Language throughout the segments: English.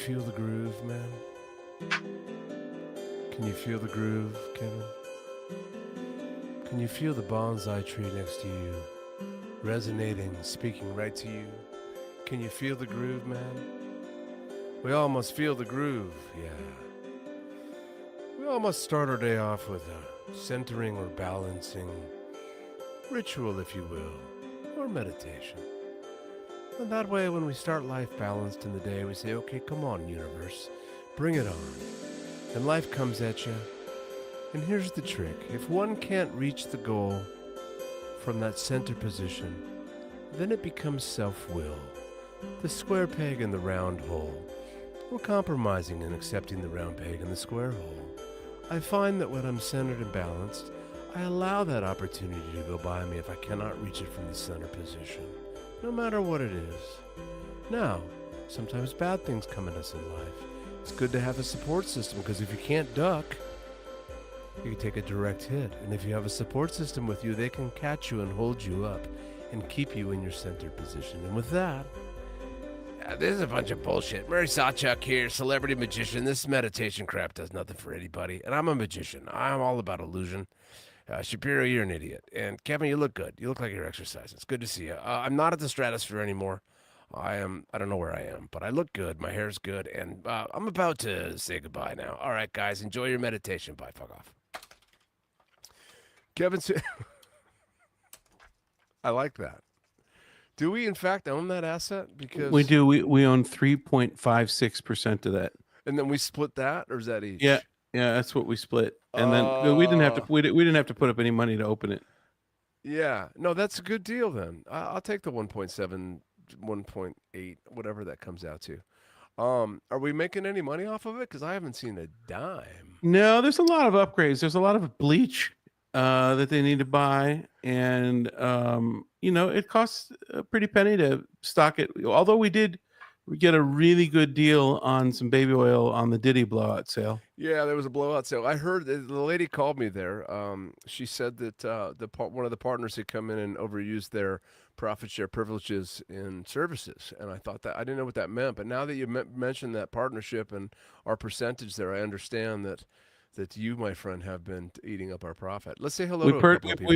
feel the groove, man? Can you feel the groove, Kevin? Can you feel the bonsai tree next to you, resonating, speaking right to you? Can you feel the groove, man? We all must feel the groove, yeah. We all must start our day off with a centering or balancing ritual, if you will, or meditation. And that way, when we start life balanced in the day, we say, okay, come on, universe, bring it on. And life comes at you. And here's the trick. If one can't reach the goal from that center position, then it becomes self-will. The square peg in the round hole. We're compromising and accepting the round peg in the square hole. I find that when I'm centered and balanced, I allow that opportunity to go by me if I cannot reach it from the center position, no matter what it is. Now, sometimes bad things come at us in life. It's good to have a support system, because if you can't duck, you can take a direct hit. And if you have a support system with you, they can catch you and hold you up and keep you in your centered position. And with that, this is a bunch of bullshit. Murray Sawchuk here, celebrity magician. This meditation crap does nothing for anybody. And I'm a magician. I'm all about illusion. Shapiro, you're an idiot. And Kevin, you look good. You look like you're exercising. It's good to see you. I'm not at the stratosphere anymore. I don't know where I am, but I look good. My hair's good. And I'm about to say goodbye now. All right, guys, enjoy your meditation. Bye. Fuck off. Kevin, I like that. Do we, in fact, own that asset? Because we do. We own 3.56% of that. And then we split that, or is that each? Yeah, that's what we split. And then we didn't have to. We didn't have to put up any money to open it. Yeah, no, that's a good deal. Then I'll take the 1.7, 1.8, whatever that comes out to. Are we making any money off of it? Because I haven't seen a dime. No, there's a lot of upgrades. There's a lot of bleach that they need to buy, and it costs a pretty penny to stock it. Although we get a really good deal on some baby oil on the Diddy blowout sale. Yeah, there was a blowout sale. I heard the lady called me there. She said that one of the partners had come in and overused their profit share privileges in services, and I thought that I didn't know what that meant. But now that you mentioned that partnership and our percentage there, I understand that you, my friend, have been eating up our profit. Let's say hello to a couple of people.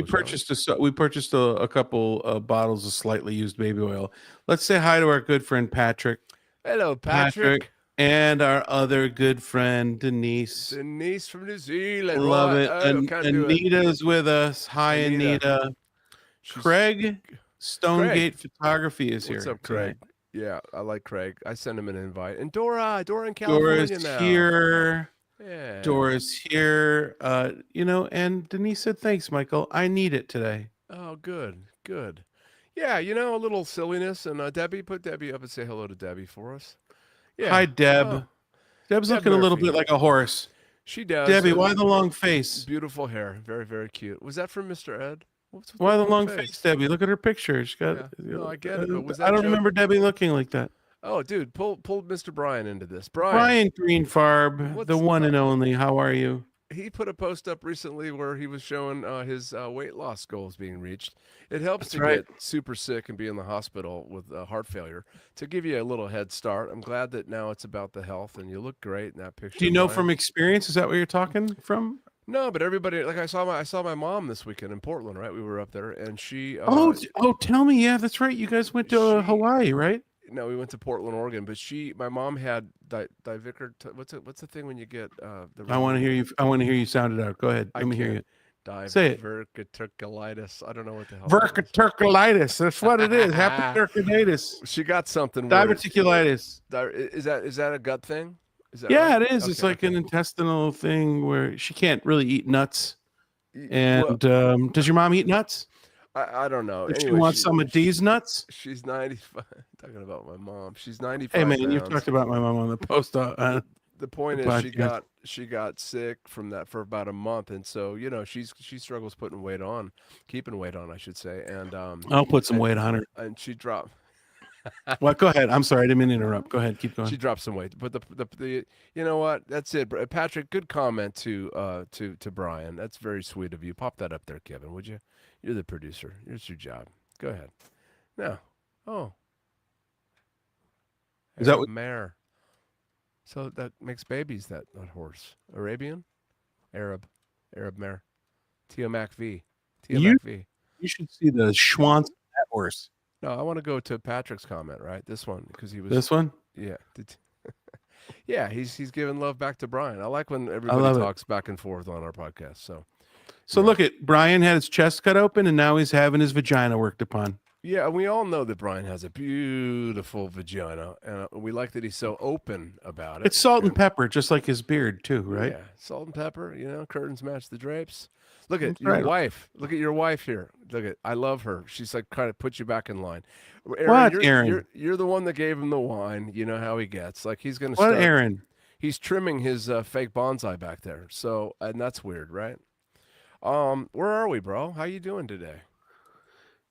We purchased a couple of bottles of slightly used baby oil. Let's say hi to our good friend Patrick. Hello, Patrick. And our other good friend Denise. Denise from New Zealand. Love it. Anita's with us. Hi, Anita. Craig Stonegate Photography is here. What's up, Craig? Yeah, I like Craig. I sent him an invite. And Dora in California Dora's now. Here. Yeah. Dora's here. And Denise said, thanks, Michael. I need it today. Oh, good. Yeah, a little silliness. And Debbie, put Debbie up and say hello to Debbie for us. Yeah. Hi, Deb. Oh. Deb's looking a little bit like a horse. She does. Debbie, why the long face? Beautiful hair. Very, very cute. Was that from Mr. Ed? Why the long face, Debbie? Look at her picture. She got. Yeah. No, I get it. But was that I don't remember Debbie looking like that. Oh, dude, pull Mr. Brian into this. Brian Greenfarb, the one and only. How are you? He put a post up recently where he was showing his weight loss goals being reached. It helps get super sick and be in the hospital with heart failure to give you a little head start. I'm glad that now it's about the health, and you look great in that picture. Do you know from experience? Is that what you're talking from? No, but everybody, like I saw my mom this weekend in Portland, right? We were up there, and she. Tell me, yeah, that's right. You guys went to Hawaii, right? No, we went to Portland, Oregon, but my mom had Divicard. What's the thing when you get the? I want to hear you. I want to hear you sound it out. Go ahead. Let me hear you. Say it. Diverticulitis. I don't know what the hell. Diverticulitis. That's what it is. Hepatitis. She got something. Diverticulitis. Is that a gut thing? Is that right? It is. Okay, it's like an intestinal thing where she can't really eat nuts. And does your mom eat nuts? I don't know. If anyway, she wants some of these nuts. She's 95. Talking about my mom. She's 95. Hey man, pounds. You've talked about my mom on the post. The point is, she got sick from that for about a month, and so she struggles keeping weight on, I should say. And I'll put some weight on her. And she dropped. Well, go ahead. I'm sorry, I didn't mean to interrupt. Go ahead, keep going. She dropped some weight, but the you know what? That's it, Patrick. Good comment to Brian. That's very sweet of you. Pop that up there, Kevin. Would you? You're the producer. It's your job. Go ahead. No. Oh. Is that what? Mayor? So that makes babies, that horse. Arabian? Arab mare. Tiamat V. You Tiamat V. you should see the schwanz of that horse. No, I want to go to Patrick's comment, right? This one, because he was, This one, yeah. Yeah, he's giving love back to Brian. I like when I everybody love it. talks back and forth on our podcast. So, So yeah. look at Brian had his chest cut open, and now he's having his vagina worked upon. Yeah, we all know that Brian has a beautiful vagina, and we like that he's so open about it. It's salt and pepper, just like his beard too, right? Yeah, salt and pepper. Curtains match the drapes. Look at That's your right. wife. Look at your wife here. Look at. I love her. She's like kind of put you back in line. What, you're, Aaron? You're the one that gave him the wine. You know how he gets. Like he's gonna What, start. Aaron? He's trimming his fake bonsai back there. So, and that's weird, right? Where are we, bro? How you doing today?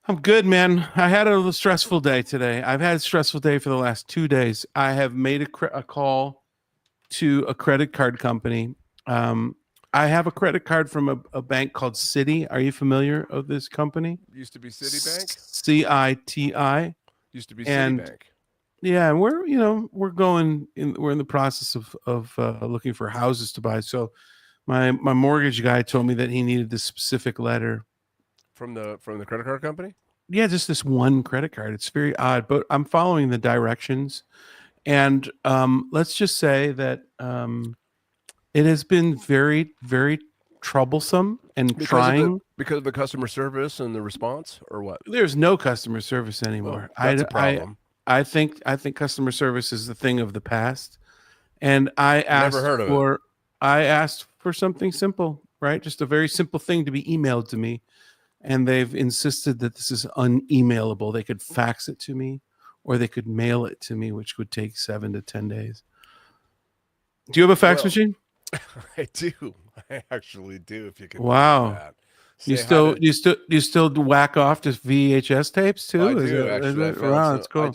I'm good, man. I had a little stressful day today. I've had a stressful day for the last 2 days. I have made a call to a credit card company. I have a credit card from a bank called Citi. Are you familiar with this company? Used to be Citibank. CITI. Used to be And Citibank. yeah, and we're in the process of looking for houses to buy. So my mortgage guy told me that he needed this specific letter. From the credit card company? Yeah, just this one credit card. It's very odd, but I'm following the directions. And let's just say that it has been very, very troublesome and trying. Because of the customer service and the response, or what? There's no customer service anymore. That's a problem. I think customer service is the thing of the past. And I asked I asked for something simple, right? Just a very simple thing to be emailed to me. And they've insisted that this is unemailable. They could fax it to me or they could mail it to me, which would take 7 to 10 days. Do you have a fax machine? I do. I actually do. If you can. Wow. That. You still whack off just VHS tapes too? I do actually. Wow, that's cool.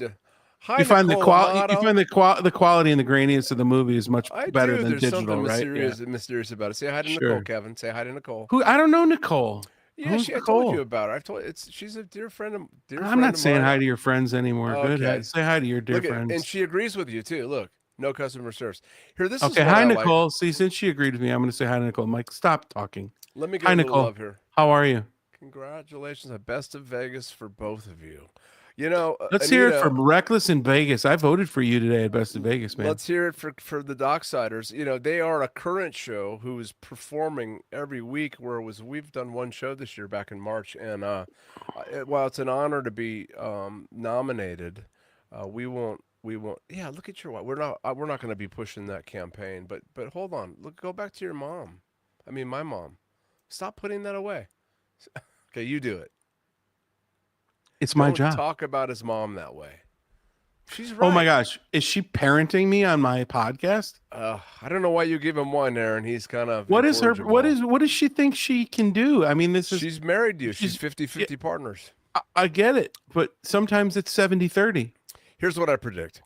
Hi, you find Nicole the quality. You find the quality and the graininess of the movie is much better than There's digital, something right? mysterious about it. Say hi to Nicole, Kevin. Say hi to Nicole. Who? I don't know Nicole. Yeah, I told you about her. She's a dear friend of I'm not saying hi to your friends anymore. Okay. Good. Say hi to your dear friends. And she agrees with you too. Look, no customer service. Here, this is okay. Hi, Nicole. See, since she agreed with me, I'm going to say hi to Nicole. Mike, stop talking. Let me get a little love here. How are you? Congratulations, the best of Vegas for both of you. Let's hear it from Reckless in Vegas. I voted for you today at Best of Vegas, man. Let's hear it for the Docksiders. They are a current show who is performing every week. We've done one show this year back in March, and while it's an honor to be nominated, we won't. Yeah, look at your wife. We're not going to be pushing that campaign. But hold on. Go back to your mom. I mean, my mom. Stop putting that away. Okay, you do it. It's my job. Talk about his mom that way. She's right. Oh my gosh, is she parenting me on my podcast? I don't know why you give him one, Aaron. He's kind of what does she think she can do? I mean, she's married to you. She's 50-50 partners. I get it, but sometimes it's 70-30. Here's what I predict: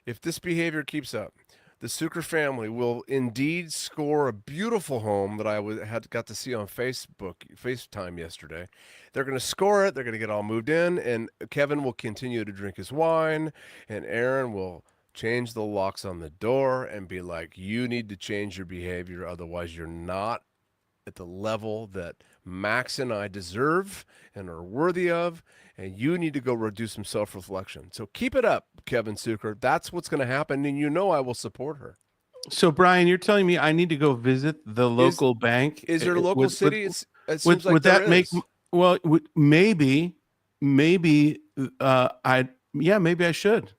if this behavior keeps up, the Sucre family will indeed score a beautiful home that I got to see on FaceTime yesterday. They're going to score it. They're going to get all moved in, and Kevin will continue to drink his wine, and Aaron will change the locks on the door and be like, "You need to change your behavior, otherwise you're not at the level that Max and I deserve and are worthy of, and you need to go do some self-reflection." So keep it up, Kevin Sucre. That's what's going to happen, and I will support her. So, Brian, you're telling me I need to go visit the local bank? Is there a local city? It seems like would there that make? is. Well, maybe I should.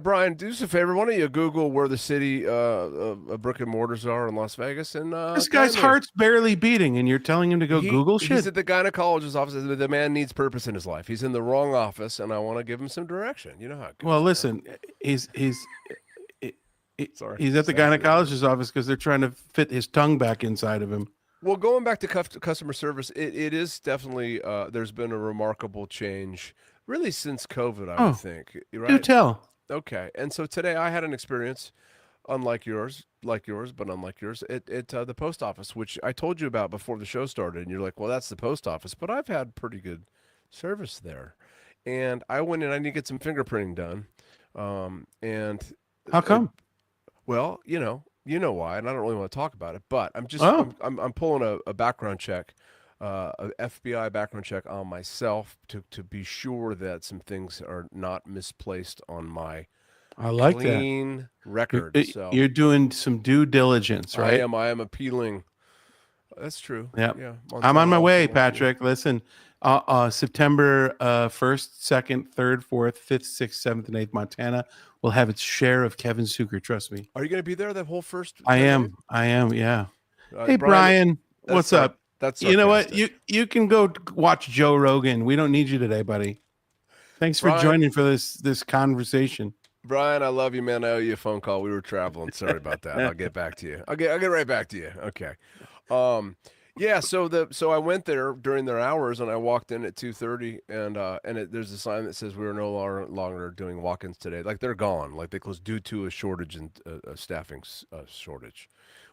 Brian, do us a favor. Why don't you Google where the city brick and mortars are in Las Vegas? And this guy's heart's barely beating, and you're telling him to go Google shit. He's at the gynecologist's office. The man needs purpose in his life. He's in the wrong office, and I want to give him some direction. You know how it goes. Well, listen, he's at the gynecologist's office because they're trying to fit his tongue back inside of him. Well, going back to customer service, it is definitely there's been a remarkable change, really since COVID. I would think. Right? Do tell. Okay, and so today I had an experience, unlike yours, but unlike yours, at the post office, which I told you about before the show started, and you're like, "Well, that's the post office," but I've had pretty good service there, and I went in. I need to get some fingerprinting done, and how come? Well, you know why, and I don't really want to talk about it, but Oh, I'm pulling a background check, a FBI background check on myself to be sure that some things are not misplaced on my I like that. clean record. So You're doing some due diligence, right? I am appealing. That's true. Yeah. Yeah, I'm on Montana my also way, wants me. Patrick. Listen, September 1st, 2nd, 3rd, 4th, 5th, 6th, 7th, and 8th, Montana will have its share of Kevin Suker. Trust me. Are you going to be there that whole first I 10 days? am. I am. Yeah. Hey, Brian, Brian, what's up? that's You know what? sarcastic. You can go watch Joe Rogan. We don't need you today, buddy. Thanks for Brian, joining for this conversation. Brian, I love you, man. I owe you a phone call. We were traveling. Sorry about that. I'll get back to you. I'll get right back to you. Okay. Yeah. So I went there during their hours, and I walked in at 2:30, and there's a sign that says we are no longer doing walk-ins today. Like they're gone. Like they closed due to a shortage and a staffing shortage.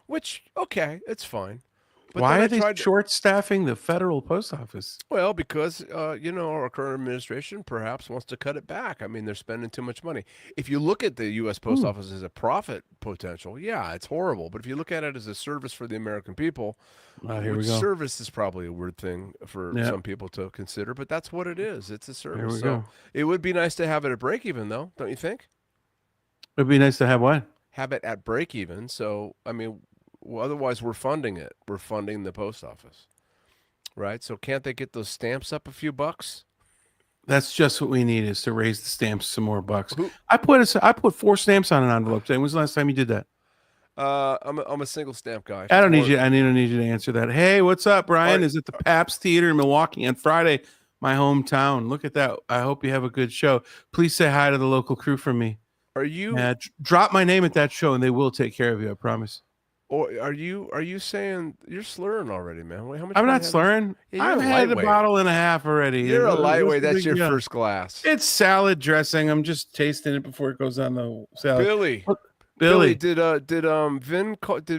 Which okay, it's fine. But Why then are I they tried to, short staffing the federal post office? well, because our current administration perhaps wants to cut it back. I mean, they're spending too much money. If you look at the U.S. Post Hmm. Office as a profit potential, yeah, it's horrible. But if you look at it as a service for the American people, Here we which go. service is probably a weird thing for Yeah. some people to consider, but that's what it is. It's a Here service. we So go. it would be nice to have it at break even, though, don't you think? It'd be nice to have what? Have it at break even. So I mean, otherwise we're funding it. We're funding the post office, right? So can't they get those stamps up a few bucks? That's just what we need is to raise the stamps some more bucks. Who I put 4 stamps on an envelope today. When was the last time you did that? I'm a single stamp guy. If I it's don't need more, you. I don't need you to answer that. Hey, what's up, Brian? are Is it the Pabst Theater in Milwaukee on Friday? My hometown. Look at that. I hope you have a good show. Please say hi to the local crew from me. are you Yeah, drop my name at that show, and they will take care of you. I promise. or are you saying you're slurring already, man? Wait, how much I'm not wine have you? slurring. Yeah, you're I've a had a lightweight. bottle and a half already. You're a What's lightweight. the That's big your deal? first glass. It's salad dressing. I'm just tasting it before it goes on the salad. Billy, What- Billy, Billy, did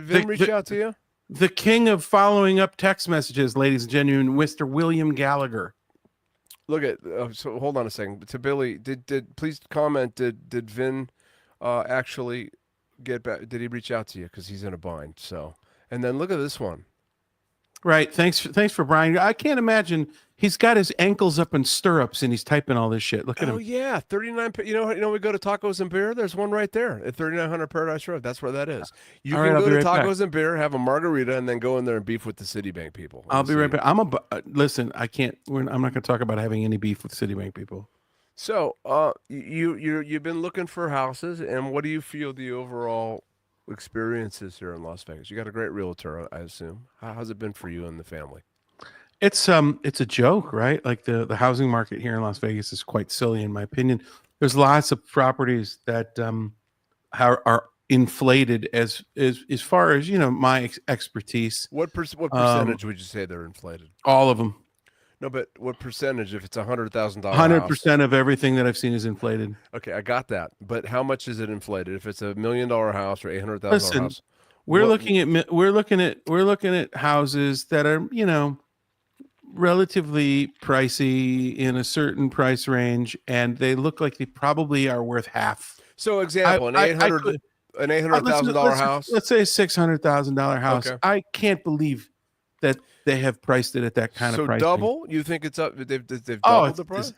Vin reach out to you? the king of following up text messages, ladies and gentlemen, Mr. William Gallagher. Look at so hold on a second. To Billy, did please comment? Did Vin actually get back? Did he reach out to you? Because he's in a bind. So, and then look at this one. Right. Thanks for Brian. I can't imagine he's got his ankles up in stirrups and he's typing all this shit. Look at Oh him. yeah, 39. We go to Tacos and Beer. There's one right there at 3900 Paradise Road. That's where that is. You All can right, I'll go be to right back. Tacos and Beer, have a margarita, and then go in there and beef with the Citibank people. I'll and be right see. back. Listen. I can't. I'm not going to talk about having any beef with Citibank people. So, you've been looking for houses, and what do you feel the overall experience is here in Las Vegas? You got a great realtor, I assume. How's it been for you and the family? It's a joke, right? Like the housing market here in Las Vegas is quite silly, in my opinion. There's lots of properties that are inflated as far as my expertise. What Um, percentage would you say they're inflated? all of them. No, but what percentage if it's $100,000 house? 100% of everything that I've seen is inflated. Okay, I got that. But how much is it inflated? If it's $1 million house or $800,000 Listen, house, we're what? looking at houses that are relatively pricey in a certain price range, and they look like they probably are worth half. So, I example, I could an $800,000 house. let's say $600,000 house. Okay. I can't believe that they have priced it at that kind So of price. double? You think it's up? They've Oh, doubled the price?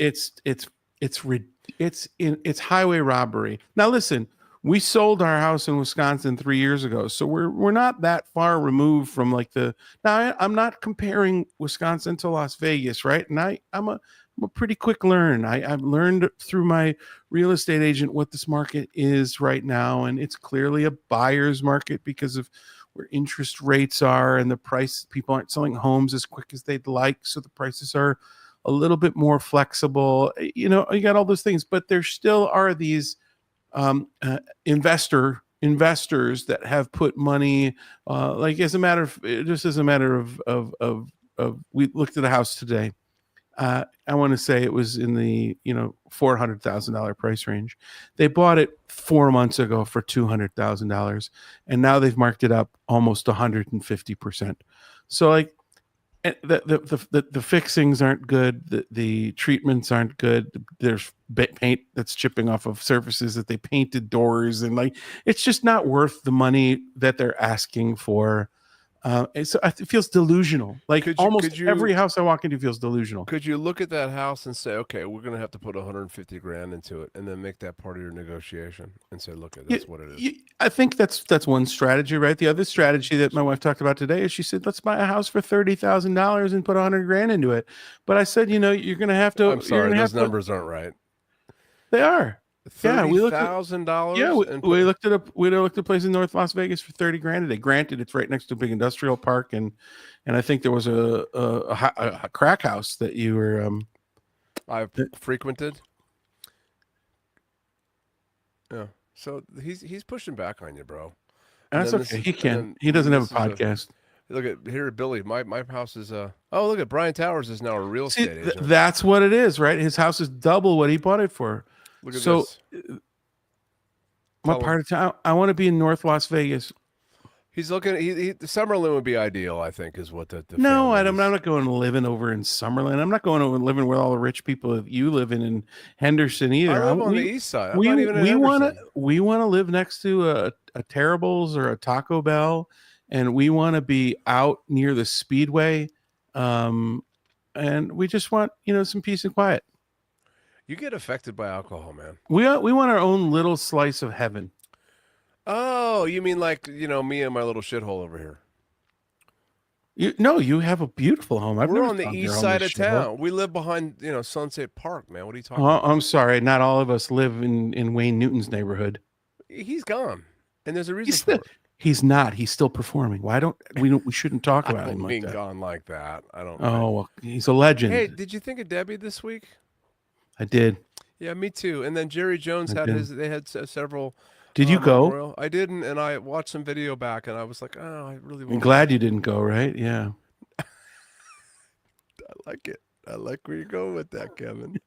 it's highway robbery. Now listen, we sold our house in Wisconsin 3 years ago, so we're not that far removed from like the. Now I'm not comparing Wisconsin to Las Vegas, right? And I'm a pretty quick learn. I've learned through my real estate agent what this market is right now, and it's clearly a buyer's market because of where interest rates are and the price. People aren't selling homes as quick as they'd like, so the prices are a little bit more flexible. You got all those things, but there still are these investors that have put money, like as a matter of we looked at a house today. I want to say it was in the $400,000 price range. They bought it 4 months ago for $200,000, and now they've marked it up almost 150%. So like and the fixings aren't good. The treatments aren't good. There's paint that's chipping off of surfaces that they painted doors, and like it's just not worth the money that they're asking for. And so it feels delusional. Like almost every house I walk into feels delusional. Could you look at that house and say, okay, we're going to have to put 150 grand into it, and then make that part of your negotiation and say, look, that's what it is. I think that's one strategy, right? The other strategy that my wife talked about today is she said, let's buy a house for $30,000 and put 100 grand into it. But I said, you're going to have to. I'm sorry, those numbers aren't right. They are. $30,000. Yeah, we looked at a place in North Las Vegas for 30 grand a day. Granted, it's right next to a big industrial park, and I think there was a crack house that you were. I've frequented. Yeah, so he's pushing back on you, bro. That's okay. He can. He doesn't have a podcast. Look at here, Billy. My house is oh, look at Brian Towers is now a real estate agent. That's what it is, right? His house is double what he bought it for. Look at this. What part of town? I want to be in North Las Vegas. He's looking. The Summerlin would be ideal, I think, is what the. No, I'm not going to living over in Summerlin. I'm not going over and living with all the rich people that you live in Henderson either. I live on the east side. We want to live next to a Terrible's or a Taco Bell, and we want to be out near the Speedway, and we just want some peace and quiet. You get affected by alcohol, man. We want our own little slice of heaven. Oh, you mean like me and my little shithole over here? You have a beautiful home. We're on the east side of town. We live behind Sunset Park, man. What are you talking about? I'm sorry, not all of us live in Wayne Newton's neighborhood. He's gone, and there's a reason for it. He's not. He's still performing. Why don't we shouldn't talk about him like that. Gone like that. I don't. Oh, well, he's a legend. Hey, did you think of Debbie this week? I did. Yeah, me too. And then Jerry Jones they had several. Did you go? I didn't, and I watched some video back, and I was like, oh, I really. I'm glad you didn't go. Right? Yeah. I like it. I like where you're going with that, Kevin.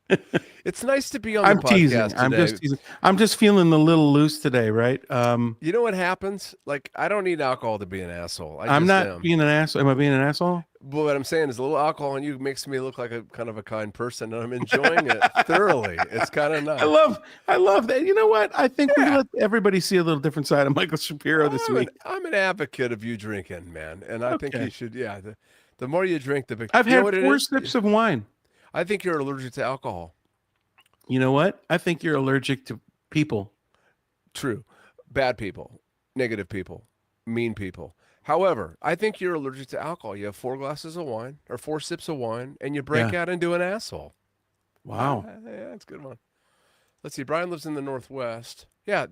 It's nice to be on the podcast today. I'm just teasing. I'm just feeling a little loose today, right? You know what happens? Like, I don't need alcohol to be an asshole. I'm not being an asshole. Am I being an asshole? Well, what I'm saying is a little alcohol in you makes me look like a kind of a kind person, and I'm enjoying it thoroughly. It's kind of nice. I love that. You know what? I think we let everybody see a little different side of Michael Shapiro this week. I'm an advocate of you drinking, man, and I think you should. Yeah, the more you drink, the bigger. I've had 4 sips of wine. I think you're allergic to alcohol. You know what? I think you're allergic to people. True. Bad people, negative people, mean people. However, I think you're allergic to alcohol. You have 4 glasses of wine or 4 sips of wine, and you break out into an asshole. Wow. Yeah, that's a good one. Let's see. Brian lives in the Northwest. Yeah,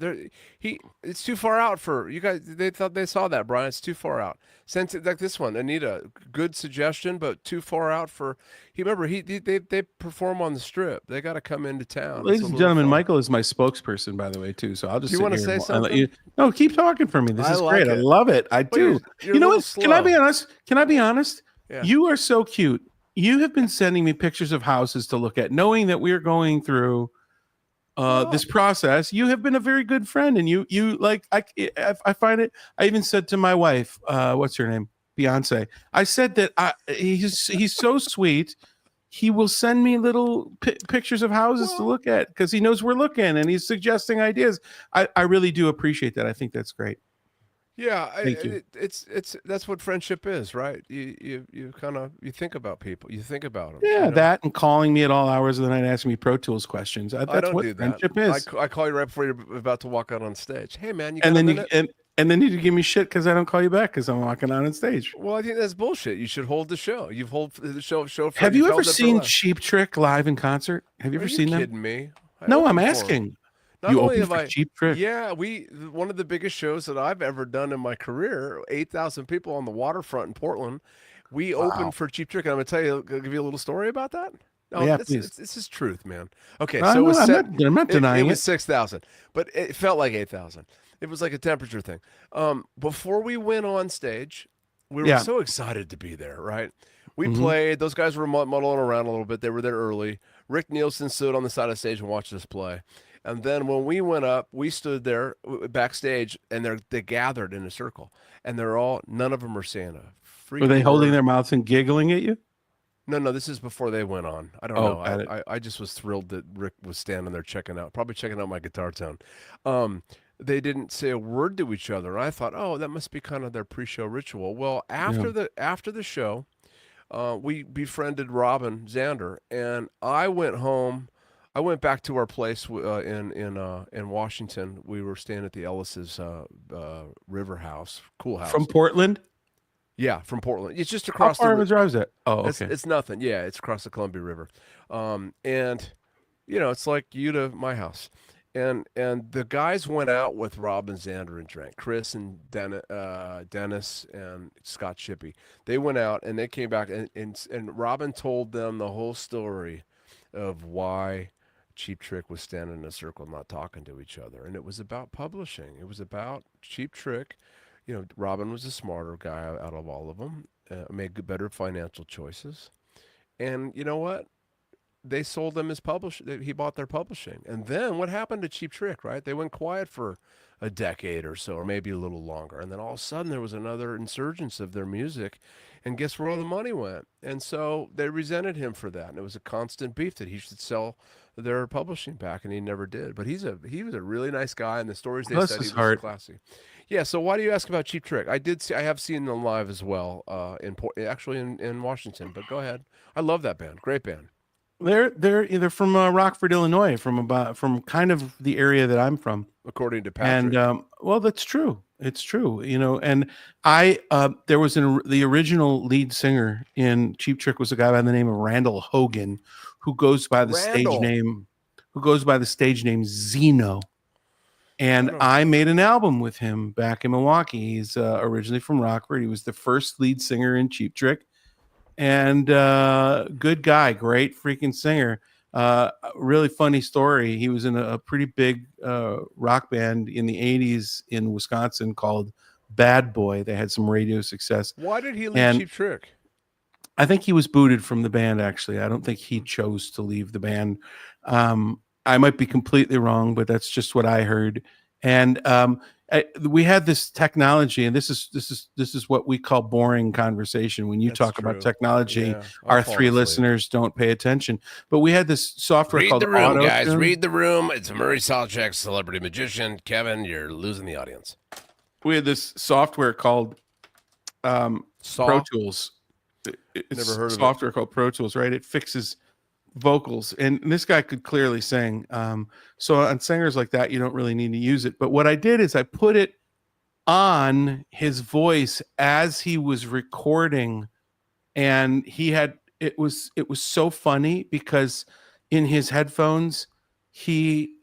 it's too far out for you guys. They thought they saw that, Brian. It's too far out. Since like this one, Anita, good suggestion, but too far out for. They perform on the Strip. They got to come into town. Ladies and gentlemen, Michael is my spokesperson, by the way, too. So I'll just. Do you want to say something? No, keep talking for me. This is great. I love it. I do. You know what? Can I be honest? Yeah. You are so cute. You have been sending me pictures of houses to look at, knowing that we're going through. This process. You have been a very good friend, and you like I find it. I even said to my wife, what's her name, Beyonce. I said that he's so sweet. He will send me little pictures of houses to look at because he knows we're looking, and he's suggesting ideas. I really do appreciate that. I think that's great. Yeah, Thank you. It's that's what friendship is, right? You kind of think about people, you think about them. Yeah, that and calling me at all hours of the night asking me Pro Tools questions. That's what friendship is. I call you right before you're about to walk out on stage. Hey man, and then you give me shit because I don't call you back because I'm walking out on stage. Well, I think that's bullshit. You should hold the show. You've hold the show. Have you ever seen Cheap Trick live in concert? Have you ever seen them? Are you kidding me? No, I'm asking. You opened for Cheap Trick? Yeah, one of the biggest shows that I've ever done in my career, 8,000 people on the waterfront in Portland. We opened for Cheap Trick, and I'm going to tell you, I'll give you a little story about that. No, yeah, this is truth, man. Okay, so it was I'm not denying it was 6,000, but it felt like 8,000. It was like a temperature thing. Before we went on stage, we were so excited to be there, right? We played. Those guys were muddling around a little bit. They were there early. Rick Nielsen stood on the side of the stage and watched us play. And then when we went up, we stood there backstage, and they gathered in a circle, and none of them are Santa. Were they freaking holding word. their mouths and giggling at you? No, this is before they went on. I don't Oh, know. got it. I just was thrilled that Rick was standing there probably checking out my guitar tone. Um, they didn't say a word to each other. I thought, oh, that must be kind of their pre-show ritual. Well, Yeah. after the show, we befriended Robin Zander, and I went home. I went back to our place in Washington. We were staying at the Ellis's River House, cool From house. Portland? Yeah, from Portland. It's just How across far of a drive is that? Oh, okay. it's nothing. Yeah, it's across the Columbia River, and it's like you to my house. And the guys went out with Robin Zander and drank. Chris and Dennis and Scott Shippey. They went out and they came back and Robin told them the whole story of why Cheap Trick was standing in a circle not talking to each other. And it was about publishing. It was about Cheap Trick. Robin was the smarter guy out of all of them, made better financial choices. And you know what? They sold them his publish. He bought their publishing, and then what happened to Cheap Trick? Right, they went quiet for a decade or so, or maybe a little longer, and then all of a sudden there was another insurgence of their music, and guess where all the money went? And so they resented him for that, and it was a constant beef that he should sell their publishing back, and he never did. But he was a really nice guy, and the stories they Bless said he his was heart. classy. Yeah. So why do you ask about Cheap Trick? I have seen them live as well, actually in Washington. But go ahead. I love that band. Great band. They're either from Rockford, Illinois, from kind of the area that I'm from. According to And Patrick. well, that's true. It's true, And I there was the original lead singer in Cheap Trick was a guy by the name of Randall Hogan, who goes by the stage Randall. name Zeno. And don't- I made an album with him back in Milwaukee. He's originally from Rockford. He was the first lead singer in Cheap Trick, and good guy, great freaking singer. Really funny story. He was in a pretty big rock band in the 80s in Wisconsin called Bad Boy. They had some radio success. Why did he leave And Cheap Trick? I think he was booted from the band, actually. I don't think he chose to leave the band. I might be completely wrong, but that's just what I heard. And we had this technology, and this is what we call boring conversation. When you That's talk true. about technology, Yeah, our I'm falling three asleep. listeners don't pay attention. But we had this software Read called the room, guys. Auto-Tune. Read the room. It's Murray Salchek, celebrity magician. Kevin, you're losing the audience. We had this software called Pro Tools. It's Never heard of it. software called Pro Tools, right? It fixes vocals, and this guy could clearly sing. So on singers like that, you don't really need to use it. But what I did is I put it on his voice as he was recording, and it was so funny because in his headphones he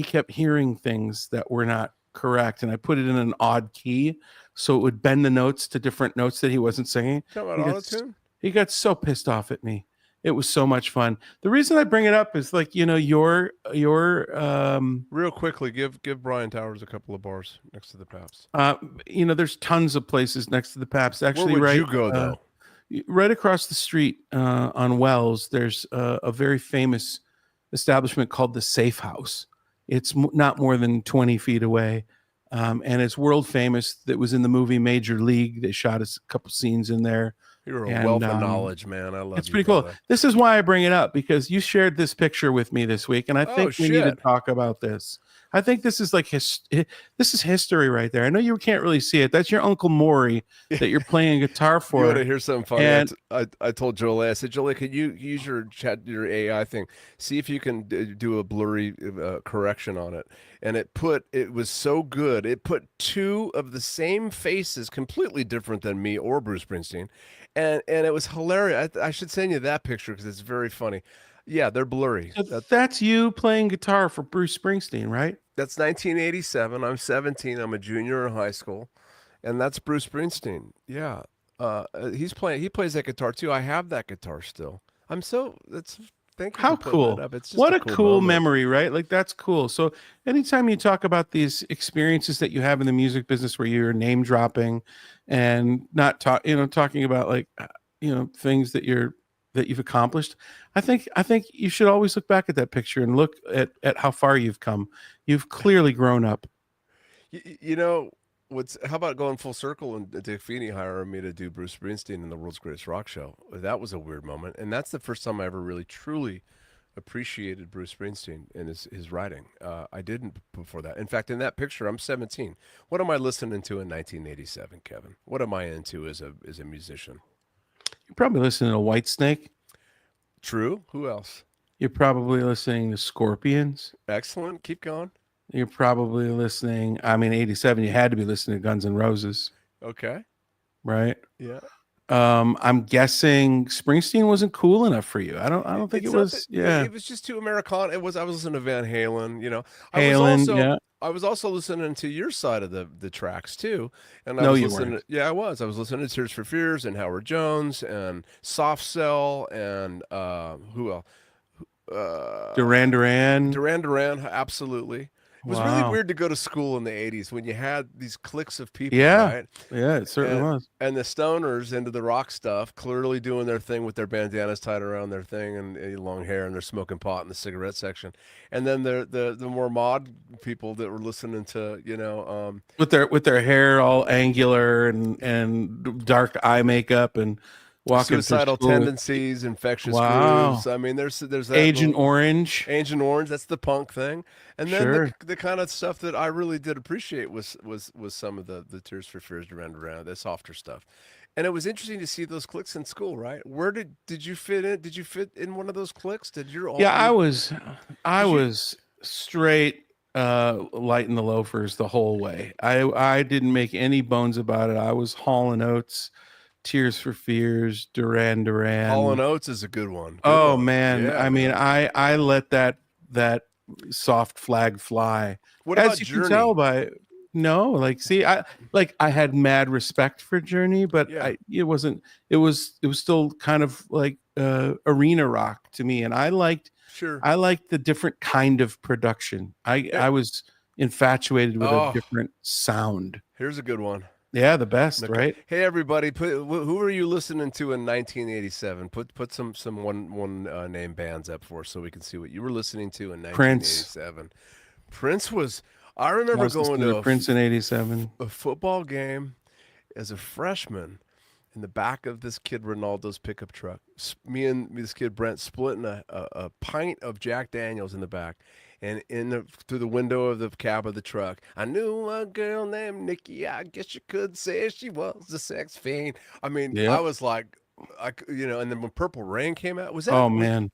kept hearing things that were not correct, and I put it in an odd key so it would bend the notes to different notes that he wasn't singing. Talking about auto-tune? He got so pissed off at me. It was so much fun. The reason I bring it up is like, your Real quickly, give Brian Towers a couple of bars next to the Paps. there's tons of places next to the Paps. Actually, Where would right, you go though? Right across the street on Wells, there's a very famous establishment called the Safe House. It's not more than 20 feet away. And it's world famous. That was in the movie Major League. They shot a couple scenes in there. You're a wealth of knowledge, man. I love it's you, pretty cool. brother. This is why I bring it up, because you shared this picture with me this week, and I think we need to talk about this. I think this is like this is history right there. I know you can't really see it. That's your Uncle Maury that you're playing guitar for. You want to hear something funny? And I told Jolie, I said, Jolie, could you use your AI thing? See if you can do a blurry correction on it. And it was so good. It put two of the same faces, completely different than me or Bruce Springsteen. And it was hilarious. I should send you that picture because it's very funny. Yeah, they're blurry. So that's you playing guitar for Bruce Springsteen, right? That's 1987. I'm 17. I'm a junior in high school. And that's Bruce Springsteen. Yeah. He plays that guitar too. I have that guitar still. Thank you How for putting cool. that up. It's just what a cool moment. memory, right? Like, that's cool. So anytime you talk about these experiences that you have in the music business where you're name dropping and not talking about like, things that you've accomplished, I think you should always look back at that picture and look at how far you've come. You've clearly grown up. How about going full circle and Dick Feeney hiring me to do Bruce Springsteen in the World's Greatest Rock Show? That was a weird moment, and that's the first time I ever really truly appreciated Bruce Springsteen and his writing. I didn't before that. In fact, in that picture, I'm 17. What am I listening to in 1987, Kevin? What am I into as a musician? You're probably listening to Whitesnake. True. Who else? You're probably listening to Scorpions. Excellent. Keep going. You're probably listening. I mean, 87. You had to be listening to Guns N' Roses, Okay. right? Yeah. I'm guessing Springsteen wasn't cool enough for you. I don't think It's it not was. that, Yeah, it was just too Americana. It was. I was listening to Van Halen. You know, Halen. Yeah. I was also listening to your side of the tracks too, and I No, was you listening. weren't. Yeah, I was. I was listening to Tears for Fears and Howard Jones and Soft Cell and who else? Duran Duran. Duran Duran. Absolutely. It was really Wow. weird to go to school in the 80s when you had these cliques of people, Yeah. right? Yeah, it certainly was. And the stoners into the rock stuff, clearly doing their thing with their bandanas tied around their thing and long hair, and they're smoking pot in the cigarette section. And then the more mod people that were listening to, With their hair all angular and dark eye makeup and walking through suicidal school with- tendencies, infectious Wow. grooves. I mean, there's that Agent little- Orange. Agent Orange, that's the punk thing. And then Sure. the kind of stuff that I really did appreciate was some of the Tears for Fears, Duran Duran, the softer stuff. And it was interesting to see those cliques in school, right? Where did you fit in? Did you fit in one of those cliques? Did your Yeah, I you- was straight lighting the loafers the whole way. I didn't make any bones about it. I was Hall & Oates, Tears for Fears, Duran Duran. Hall & Oates is a good one. Good Oh one. man, Yeah, I mean, man. I let that soft flag fly. What As about you Journey? can tell by no, like see, I had mad respect for Journey, but Yeah. it was still kind of like arena rock to me, and I liked Sure. the different kind of production. I was infatuated with a different sound. Here's a good one. Yeah, the best, right? Hey everybody, who are you listening to in 1987? Put some one name bands up for us so we can see what you were listening to in 1987. Prince was. I remember going to Prince in '87. a football game as a freshman in the back of this kid Ronaldo's pickup truck. Me and this kid Brent splitting a pint of Jack Daniels in the back. And through the window of the cab of the truck, I knew a girl named Nikki. I guess you could say she was a sex fiend. I mean, Yep. I was like, and then when Purple Rain came out, Man,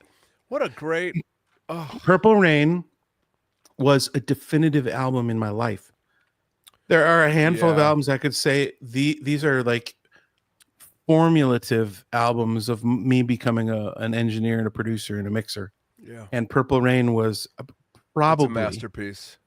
what a great, Purple Rain was a definitive album in my life. There are a handful of Yeah. albums I could say these are like formulative albums of me becoming an engineer and a producer and a mixer. yeah, And Purple Rain was it's probably a masterpiece.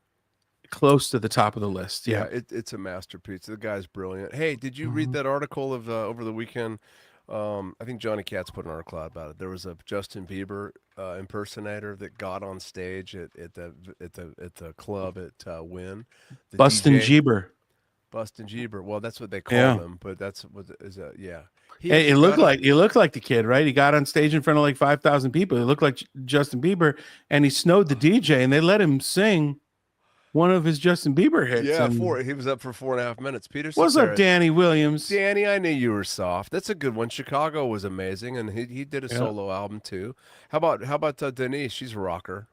close to the top of the list. Yeah. It's a masterpiece. The guy's brilliant. Hey, did you read that article of over the weekend? I think Johnny Katz put an article out about it. There was a Justin Bieber impersonator that got on stage at the club at Wynn. The Bustin' DJ Jeeber. Bustin' Jeeber. Well, that's what they call Yeah. him, but that's what is a yeah. Hey, it looked like the kid, right? He got on stage in front of like 5,000 people. It looked like Justin Bieber, and he snowed the DJ, and they let him sing one of his Justin Bieber hits. Yeah, and he was up for 4.5 minutes. Peter, what's up, Cetera. Danny Williams? Danny, I knew you were soft. That's a good one. Chicago was amazing, and he did a Yeah. solo album too. How about Denise? She's a rocker.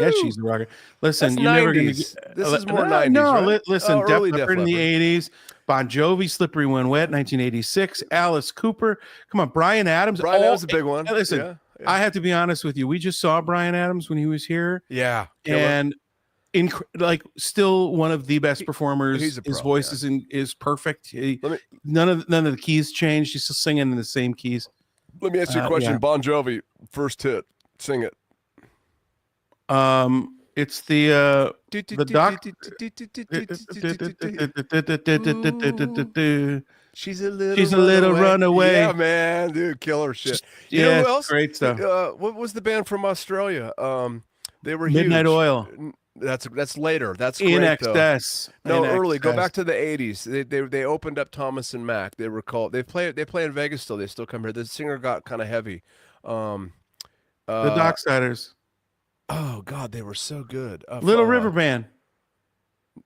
Yeah, she's a rocker. Listen, That's you're never going to 90s. This is more 90s, No, right? listen, Oh, Def early Def Leppard in the Leppard. 80s, Bon Jovi, Slippery When Wet, 1986, Alice Cooper. Come on, Brian Adams. Brian Adams is a big one. Hey, listen, Yeah. I have to be honest with you. We just saw Brian Adams when he was here, Yeah. Killer. and like still one of the best performers. he's a His pro, voice yeah. is perfect. Let me- None of the keys changed. He's still singing in the same keys. Let me ask you a question. yeah. Bon Jovi, first hit. Sing it. It's the doc. She's a little She's a little runaway. Yeah, man, dude, killer shit. You Yeah, know who else? great stuff. What was the band from Australia? They were Midnight huge. Oil. That's later. That's In great, though. excess. No, In early. Go excess. back to the '80s. They opened up Thomas and Mack. They were called. They play in Vegas still. They still come here. The singer got kind of heavy. The Docksiders. Oh God, they were so good. Little River Band.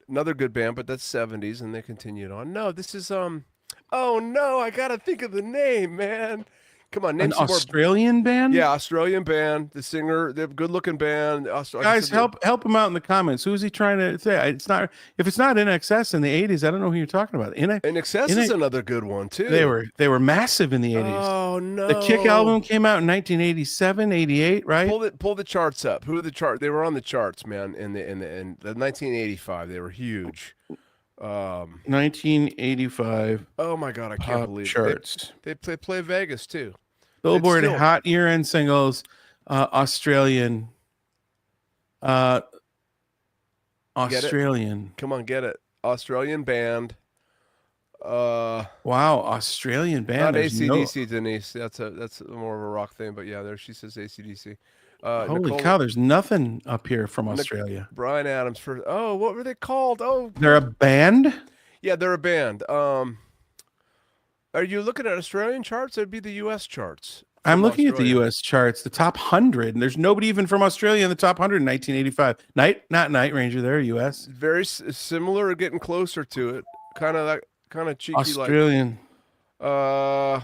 Another good band, but that's 70s, and they continued on. No, this is Oh no, I gotta think of the name, man. Come on, name An some more. Australian band? Yeah, Australian band. The singer, they're a good-looking band. Like I Guys, said, help him out in the comments. Who is he trying to say? It's not if it's not In Excess in the 80s, I don't know who you're talking about. In Excess is another good one too. They were massive in the 80s. Oh The Kick no. album came out in 1987, 88, right? Pull the charts up. Who are the chart? They were on the charts, man. In the 1985, they were huge. 1985 Oh my God, I can't pop believe charts. They play Vegas too. Billboard still- Hot Year-End Singles, Australian. Australian. Come on, get it. Australian band. Wow, Australian band. Not There's ACDC, Denise. That's more of a rock thing, but yeah, there she says ACDC. Holy cow, there's nothing up here from Australia. Brian Adams for what were they called? Oh, They're a band? yeah, they're a band. Are you looking at Australian charts? It'd be the US charts. I'm looking at the Australia. US charts, the top 100. And there's nobody even from Australia in the top 100 in 1985. Not Night Ranger, they're US. Very similar or getting closer to it. Kind of cheeky Australian. like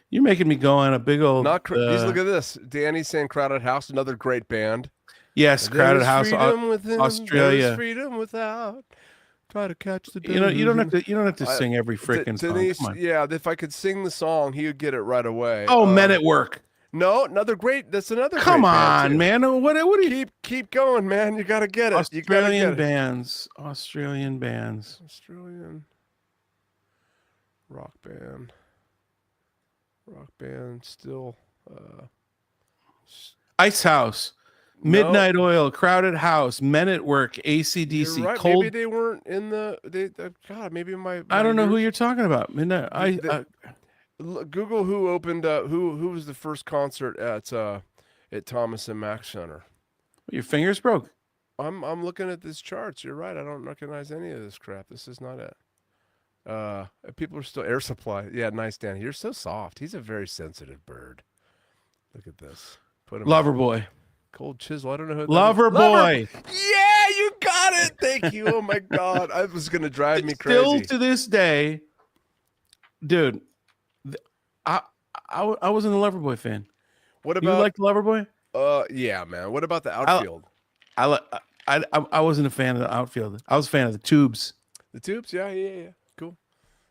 You're making me go on a big old. Look at this. Danny's saying Crowded House, another great band. Yes, Crowded House, within, Australia. Freedom without. Try to catch the. You don't have to sing every freaking song. Denise, Come on. yeah, if I could sing the song, he would get it right away. Oh, Men at Work. No, another great. That's another. Come great band, on, man. What do you? Keep going, man. You got to get it. Australian bands. Australian bands. Australian rock band. Rock band still. Ice House. Midnight Oil, Crowded House, Men at Work, ACDC, You're right. Cold. Maybe they weren't in the. God, maybe my I don't know who you're talking about. Midnight. Google who opened. Who was the first concert at Thomas and Mack Center? Your fingers broke. I'm looking at these charts. You're right. I don't recognize any of this crap. This is not it. People are still Air Supply. Yeah, nice, Danny. You're so soft. He's a very sensitive bird. Look at this. Put him. Loverboy. Cold Chisel. I don't know who. Loverboy. Yeah, you got it. Thank you. Oh my God, I was gonna drive me crazy. Still to this day, dude. I wasn't a Loverboy fan. What about you? Like Loverboy? Yeah, man. What about the outfield? I wasn't a fan of the outfield. I was a fan of the Tubes. The Tubes? Yeah. Cool.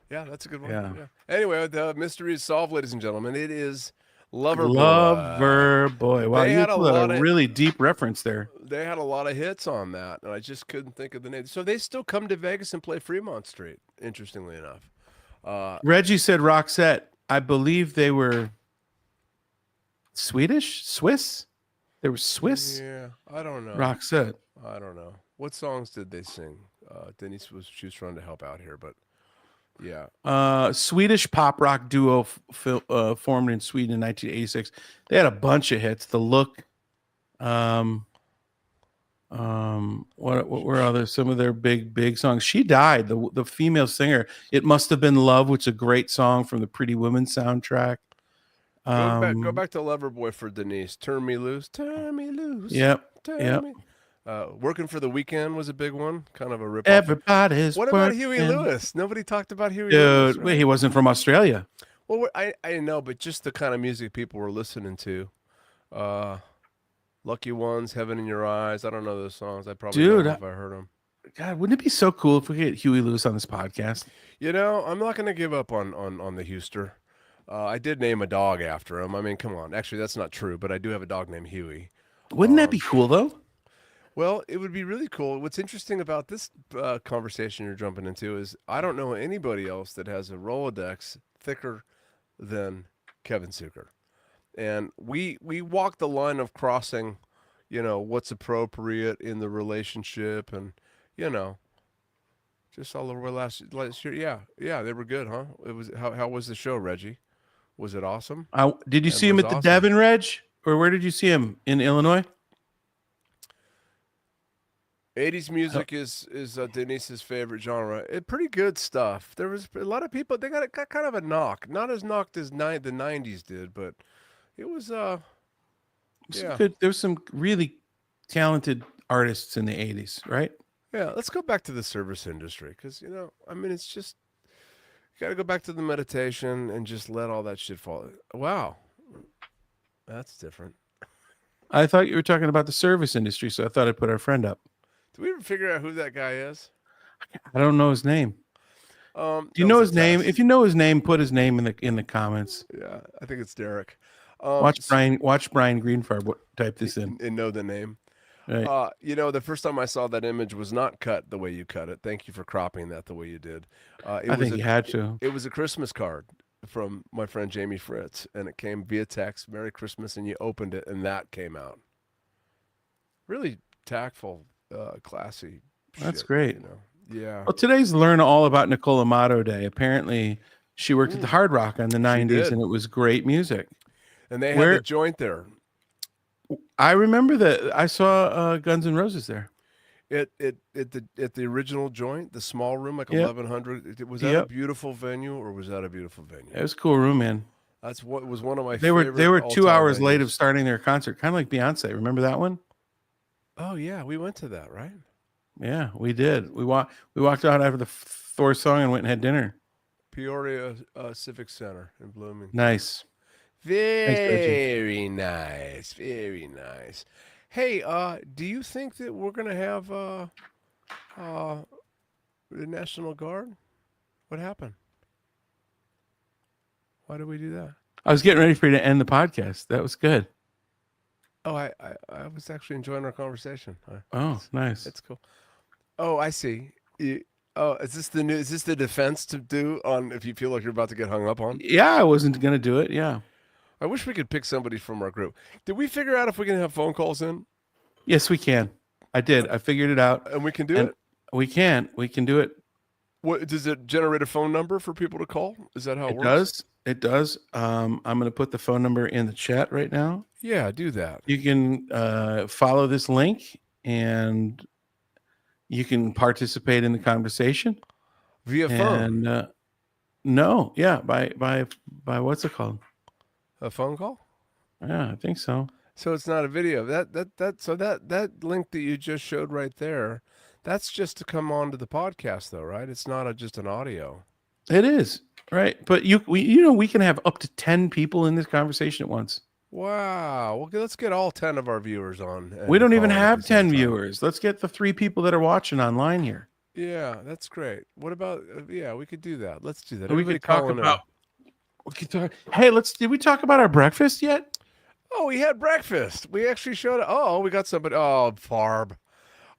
Yeah, that's a good one. Yeah. Anyway, the mystery is solved, ladies and gentlemen. It is Loverboy. Loverboy. Wow, you put a really deep reference there. They had a lot of hits on that, and I just couldn't think of the name. So they still come to Vegas and play Fremont Street, interestingly enough. Reggie said Roxette. I believe they were Swiss? They were Swiss? Yeah, I don't know. Roxette. I don't know. What songs did they sing? Denise she was trying to help out here, but yeah. Swedish pop rock duo formed in Sweden in 1986. They had a bunch of hits. The Look. What were other some of their big songs? She died. The female singer. It Must Have Been Love, which is a great song from the Pretty Woman soundtrack. Go back to Loverboy for Denise. Turn Me Loose. Turn Me Loose. Yep. Me. Working for the Weekend was a big one. Kind of a rip. Everybody's. What about Huey Lewis? Nobody talked about Huey Lewis. Dude, right? He wasn't from Australia. Well, I know, but just the kind of music people were listening to. Lucky Ones, Heaven in Your Eyes. I don't know those songs. I probably don't know if I heard them. God, wouldn't it be so cool if we get Huey Lewis on this podcast? You know, I'm not going to give up on the Hewster. I did name a dog after him. I mean, come on. Actually, that's not true, but I do have a dog named Huey. Wouldn't that be cool, though? Well, it would be really cool. What's interesting about this conversation you're jumping into is I don't know anybody else that has a Rolodex thicker than Kevin Zucker. And we walk the line of crossing, what's appropriate in the relationship and, just all over last year. Yeah, they were good, huh? It was how was the show, Reggie? Was it awesome? Did you see him at the Devon, Reg? Or where did you see him? In Illinois? 80s music is Denise's favorite genre. Pretty good stuff. There was a lot of people. They got kind of a knock. Not as knocked as the 90s did, but it was good. There was some really talented artists in the 80s, right? Yeah, let's go back to the service industry because, I mean, it's just, you got to go back to the meditation and just let all that shit fall. Wow, that's different. I thought you were talking about the service industry, so I thought I'd put our friend up. Do we ever figure out who that guy is? I don't know his name. Do you That know was a his name? test. If you know his name, put his name in the comments. Yeah, I think it's Derek. Watch Brian Greenfarb type this in. And know the name. Right. The first time I saw that image was not cut the way you cut it. Thank you for cropping that the way you did. I think you had to. It was a Christmas card from my friend Jamie Fritz, and it came via text, Merry Christmas, and you opened it, and that came out. Really tactful, classy. That's shit, great. Yeah. Well, today's Learn All About Nicole Amato Day. Apparently, she worked at the Hard Rock in the 90s, did. and it was great music. And they had the joint there. I remember that I saw Guns N' Roses there. At the original joint, the small room, like Yep. 1100. Was that Yep. a beautiful venue, or was that a beautiful venue? It was a cool room, man. That's what was one of my They were favorite 2 hours all-time late venues. of starting their concert, kind of like Beyonce. Remember that one? Oh yeah, we went to that, right? Yeah, we did. We walked out after the Thor song and went and had dinner. Peoria Civic Center in Blooming. Nice. Very nice. Very nice. Hey, do you think that we're gonna have the National Guard? What happened? Why did we do that? I was getting ready for you to end the podcast. That was good. Oh, I was actually enjoying our conversation. Oh, nice. That's cool. Oh, I see. Is this the defense to do on if you feel like you're about to get hung up on? Yeah, I wasn't gonna do it. Yeah. I wish we could pick somebody from our group. Did we figure out if we can have phone calls in? Yes, we can. I did. I figured it out. And we can do it? We can. We can do it. What does it generate a phone number for people to call? Is that how it works? Does. It does. I'm going to put the phone number in the chat right now. Yeah, do that. You can follow this link and you can participate in the conversation Via phone. And no, yeah, by what's it called? A phone call? Yeah, I think so. So it's not a video. That link that you just showed right there, that's just to come onto the podcast though, right? It's not just an audio. It is, right? But we can have up to 10 people in this conversation at once. Wow. Well, let's get all 10 of our viewers on. We don't even have 10 viewers. Let's get the 3 people that are watching online here. Yeah, that's great. What about we could do that. Let's do that. We could talk about Hey, did we talk about our breakfast yet? Oh, we had breakfast. We actually showed it. Oh, we got somebody. Oh, Farb.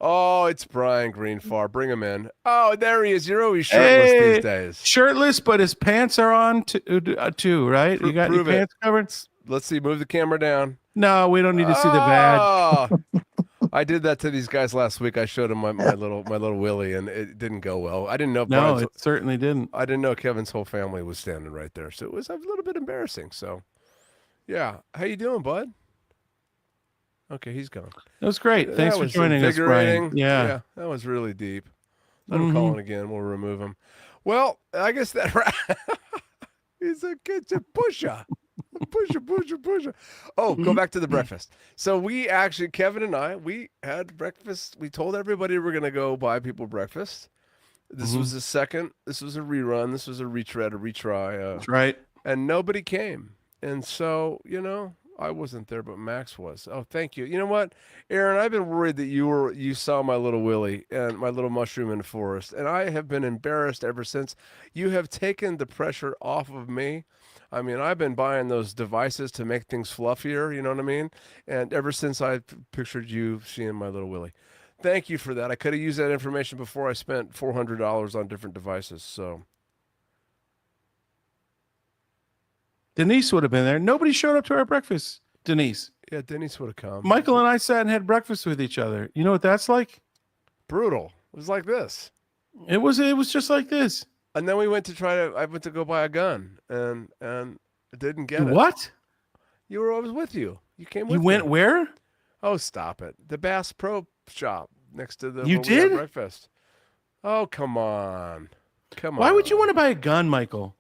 Oh, it's Brian Greenfarb. Bring him in. Oh, there he is. You're always shirtless these days. Shirtless, but his pants are on too, right? You got your pants covered? Let's see. Move the camera down. No, we don't need to see the badge. I did that to these guys last week. I showed them my little willy, and it didn't go well. I didn't know. No, it certainly didn't. I didn't know Kevin's whole family was standing right there, so it was a little bit embarrassing. So, yeah, how you doing, bud? Okay, he's gone. That was great. Thanks for joining us, Brian. Yeah, that was really deep. Let him call in again. We'll remove him. Well, I guess that he's a kitchen pusher. Pusher. Oh, go back to the breakfast. So we actually, Kevin and I, we had breakfast. We told everybody we're going to go buy people breakfast. This was the second. This was a rerun. This was a retry. That's right. And nobody came. And so, I wasn't there, but Max was. Oh, thank you. You know what, Aaron? I've been worried that you saw my little Willie and my little mushroom in the forest, and I have been embarrassed ever since. You have taken the pressure off of me. I mean, I've been buying those devices to make things fluffier. You know what I mean? And ever since I pictured you seeing my little Willie, thank you for that. I could have used that information before I spent $400 on different devices. So. Denise would have been there. Nobody showed up to our breakfast, Denise. Yeah, Denise would have come. Michael and I sat and had breakfast with each other. You know what that's like? Brutal. It was like this. It was just like this. And then I went to go buy a gun and didn't get it. What? I was with you. You came with me. You went where? Oh, stop it. The Bass Pro Shop next to the You did? breakfast. Oh, come on. Why would you want to buy a gun, Michael?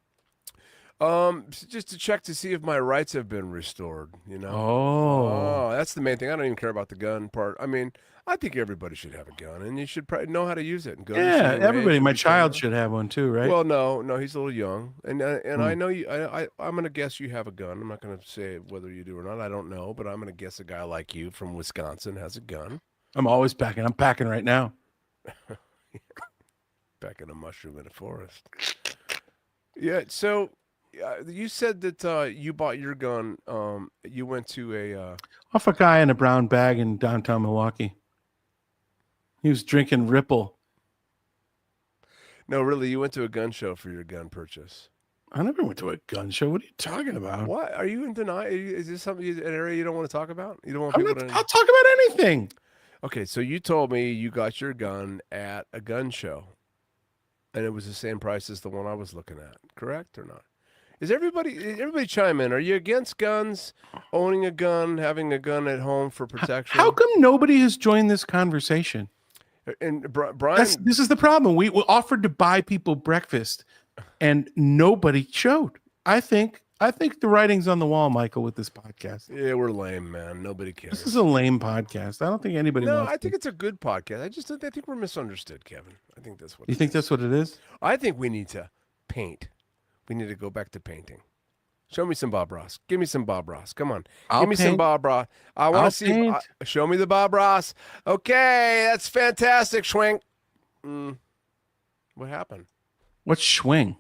Just to check to see if my rights have been restored, Oh, that's the main thing. I don't even care about the gun part. I mean, I think everybody should have a gun, and you should probably know how to use it and go to Yeah, shooting everybody. range and My be trained child on it. should have one too, right? Well, no, he's a little young, and I Hmm. know you. I'm gonna guess you have a gun. I'm not gonna say whether you do or not. I don't know, but I'm gonna guess a guy like you from Wisconsin has a gun. I'm always packing. I'm packing right now. Back in a mushroom in a forest. Yeah. So, you said that you bought your gun. You went to a. Off a guy in a brown bag in downtown Milwaukee. He was drinking Ripple. No, really, you went to a gun show for your gun purchase. I never went to a gun show. What are you talking about? What are you in denial? Is this something an area you don't want to talk about? You don't want I'm people not. to. I'll talk about anything. Okay, so you told me you got your gun at a gun show, and it was the same price as the one I was looking at. Correct or not? Everybody chime in? Are you against guns, owning a gun, having a gun at home for protection? How come nobody has joined this conversation? And Brian, This is the problem. We offered to buy people breakfast, and nobody showed. I think the writing's on the wall, Michael, with this podcast. yeah, we're lame, man. Nobody cares. This is a lame podcast. I don't think anybody No, wants. I think it's a good podcast. I think we're misunderstood, Kevin. I think that's what. You think that's what it is? I think we need to paint. We need to go back to painting. Show me some Bob Ross. Give me some Bob Ross. Come on. Give me some Bob Ross. I want to see. paint. Show me the Bob Ross. Okay, that's fantastic, Schwink. What happened? What's swing?